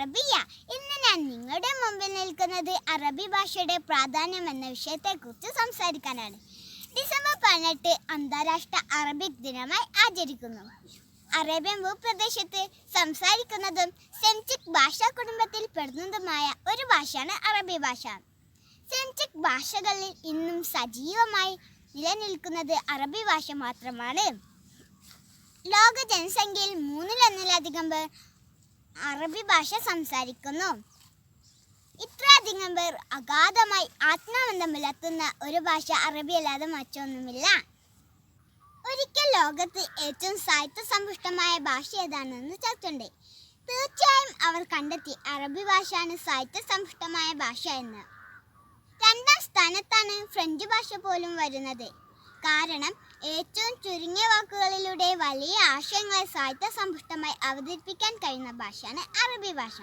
അറബിയ. ഇന്ന് ഞാൻ നിങ്ങളുടെ മുമ്പിൽ നിൽക്കുന്നത് അറബി ഭാഷയുടെ പ്രാധാന്യം എന്ന വിഷയത്തെക്കുറിച്ച് സംസാരിക്കാനാണ്. ഡിസംബർ 18 അന്താരാഷ്ട്ര അറബിക് ദിനമായി ആചരിക്കുന്നു. അറേബ്യൻ ഭൂപ്രദേശത്ത് സംസാരിക്കുന്നതും സെമിറ്റിക് ഭാഷാ കുടുംബത്തിൽ പെടുന്നതുമായ ഒരു ഭാഷയാണ് അറബി ഭാഷ. സെമിറ്റിക് ഭാഷകളിൽ ഇന്നും സജീവമായി നിലനിൽക്കുന്നത് അറബി ഭാഷ മാത്രമാണ്. ലോക ജനസംഖ്യയിൽ 1/3 പേർ അറബി ഭാഷ സംസാരിക്കുന്നു. ഇത്രയധികം പേർ അഗാധമായി ആത്മബന്ധം പുലർത്തുന്ന ഒരു ഭാഷ അറബി അല്ലാതെ മറ്റൊന്നുമില്ല. ഒരിക്കൽ ലോകത്ത് ഏറ്റവും സാഹിത്യസമ്പുഷ്ടമായ ഭാഷ ഏതാണെന്ന് ചർച്ചയുണ്ട്. തീർച്ചയായും അവർ കണ്ടെത്തി അറബി ഭാഷയാണ് സാഹിത്യസമ്പുഷ്ടമായ ഭാഷ എന്ന്. 2ാം സ്ഥാനത്താണ് ഫ്രഞ്ച് ഭാഷ പോലും വരുന്നത്. കാരണം ഏറ്റവും ചുരുങ്ങിയ വാക്കുകളിലൂടെ വലിയ ആശയങ്ങളെ സാഹിത്യസമ്പുഷ്ടമായി അവതരിപ്പിക്കാൻ കഴിയുന്ന ഭാഷയാണ് അറബി ഭാഷ.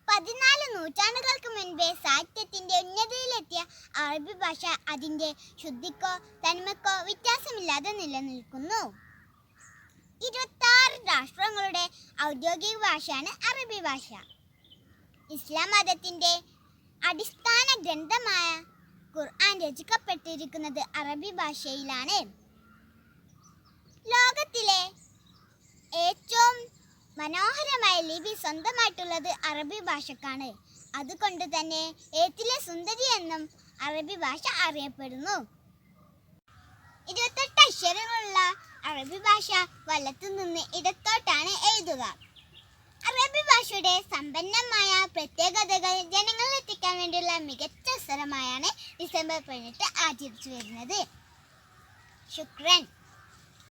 14 നൂറ്റാണ്ടുകൾക്ക് മുൻപേ സാഹിത്യത്തിന്റെ ഉന്നതിയിലെത്തിയ അറബി ഭാഷ അതിന്റെ ശുദ്ധിക്കോ തനിമക്കോ വ്യത്യാസമില്ലാതെ നിലനിൽക്കുന്നു. 26 രാഷ്ട്രങ്ങളുടെ ഔദ്യോഗിക ഭാഷയാണ് അറബി ഭാഷ. ഇസ്ലാം മതത്തിന്റെ അടിസ്ഥാന ഗ്രന്ഥമായ ഖുർആൻ രചിക്കപ്പെട്ടിരിക്കുന്നത് അറബി ഭാഷയിലാണ്. ലോകത്തിലെ ഏറ്റവും മനോഹരമായ ലിപി സ്വന്തമായിട്ടുള്ളത് അറബി ഭാഷക്കാണ്. അതുകൊണ്ട് തന്നെ എഴുത്തിലെ സുന്ദരി എന്നും അറബി ഭാഷ അറിയപ്പെടുന്നു. 28 അക്ഷരങ്ങളുള്ള അറബി ഭാഷ വലത്തു നിന്ന് ഇടത്തോട്ടാണ് എഴുതുക. അറബി ഭാഷയുടെ സമ്പന്നമായ പ്രത്യേകതകൾ ജനങ്ങളിൽ എത്തിക്കാൻ വേണ്ടിയുള്ള മികച്ച അവസരമായാണ് ഡിസംബർ 18 ആചരിച്ചു വരുന്നത്. ശുക്രൻ.